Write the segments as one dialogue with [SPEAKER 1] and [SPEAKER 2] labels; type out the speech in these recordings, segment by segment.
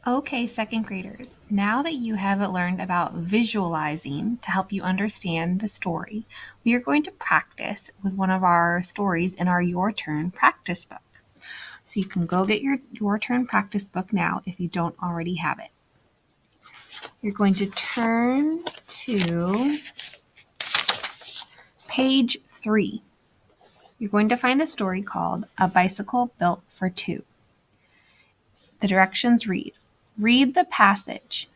[SPEAKER 1] Okay, second graders, now that you have learned about visualizing to help you understand the story, we are going to practice with one of our stories in our Your Turn practice book. So you can go get your Turn practice book now if you don't already have it. You're going to turn to page 3. You're going to find a story called A Bicycle Built for Two. The directions read the passage.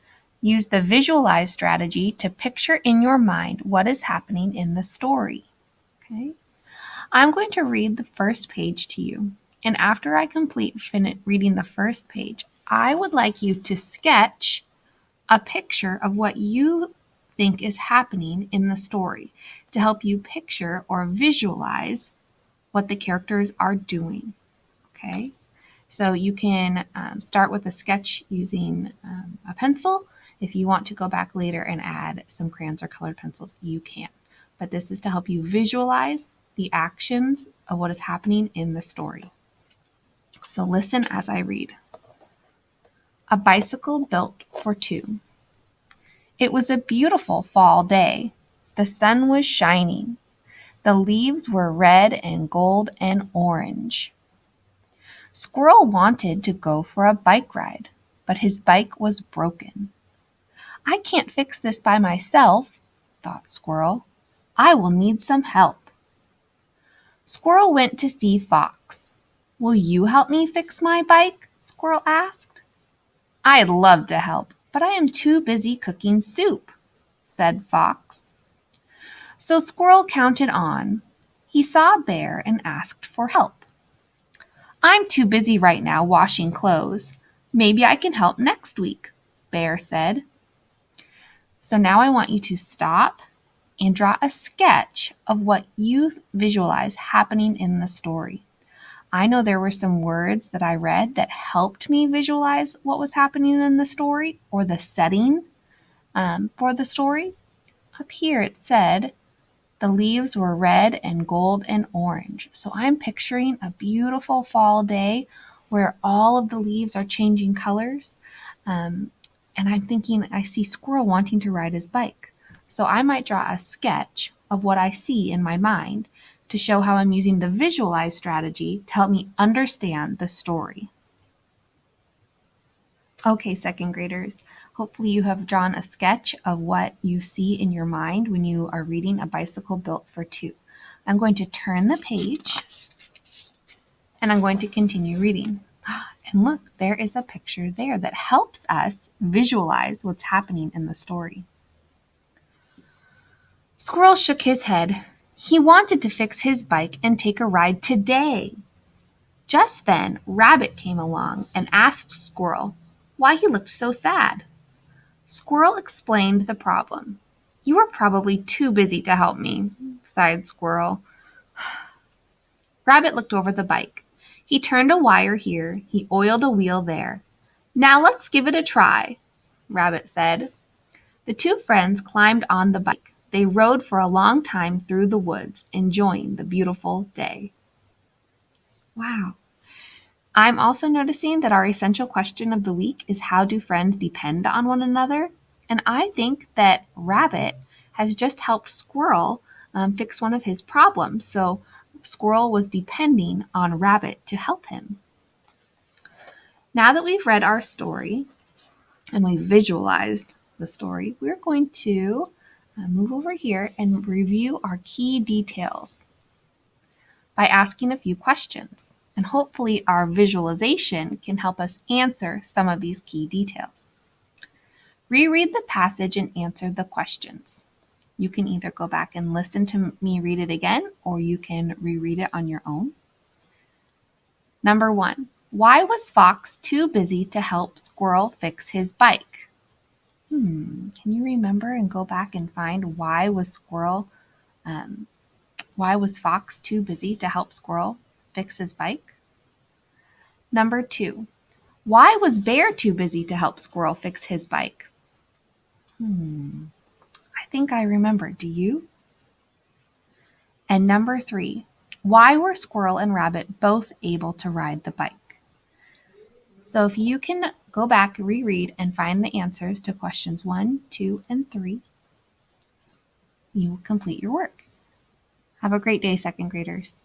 [SPEAKER 1] Use the visualize strategy to picture in your mind what is happening in the story. Okay? I'm going to read the first page to you. And after I finish reading the first page, I would like you to sketch a picture of what you think is happening in the story to help you picture or visualize what the characters are doing. Okay? So you can start with a sketch using a pencil. If you want to go back later and add some crayons or colored pencils, you can. But this is to help you visualize the actions of what is happening in the story. So listen as I read. A bicycle built for two. It was a beautiful fall day. The sun was shining. The leaves were red and gold and orange. Squirrel wanted to go for a bike ride, but his bike was broken. I can't fix this by myself, thought Squirrel. I will need some help. Squirrel went to see Fox. Will you help me fix my bike? Squirrel asked. I'd love to help, but I am too busy cooking soup, said Fox. So Squirrel counted on. He saw a bear and asked for help. I'm too busy right now washing clothes. Maybe I can help next week, Bear said. So now I want you to stop and draw a sketch of what you visualize happening in the story. I know there were some words that I read that helped me visualize what was happening in the story or the setting for the story. Up here it said, the leaves were red and gold and orange. So I'm picturing a beautiful fall day where all of the leaves are changing colors. And I'm thinking I see Squirrel wanting to ride his bike. So I might draw a sketch of what I see in my mind to show how I'm using the visualize strategy to help me understand the story. Okay, second graders, hopefully you have drawn a sketch of what you see in your mind when you are reading A Bicycle Built for Two. I'm going to turn the page and I'm going to continue reading. And look, there is a picture there that helps us visualize what's happening in the story. Squirrel shook his head. He wanted to fix his bike and take a ride today. Just then, Rabbit came along and asked Squirrel why he looked so sad. Squirrel explained the problem. You are probably too busy to help me, sighed Squirrel. Rabbit looked over the bike. He turned a wire here, he oiled a wheel there. Now let's give it a try, Rabbit said. The two friends climbed on the bike. They rode for a long time through the woods, enjoying the beautiful day. Wow. I'm also noticing that our essential question of the week is how do friends depend on one another? And I think that Rabbit has just helped Squirrel fix one of his problems. So Squirrel was depending on Rabbit to help him. Now that we've read our story and we've visualized the story, we're going to move over here and review our key details by asking a few questions. And hopefully our visualization can help us answer some of these key details. Reread the passage and answer the questions. You can either go back and listen to me read it again, or you can reread it on your own. Number 1, why was Fox too busy to help Squirrel fix his bike? Can you remember and go back and find why was Fox too busy to help Squirrel fix his bike? Number 2, why was Bear too busy to help Squirrel fix his bike? I think I remember. Do you? And number 3, why were Squirrel and Rabbit both able to ride the bike? So if you can go back, reread, and find the answers to questions 1, 2, and 3. You will complete your work. Have a great day, second graders.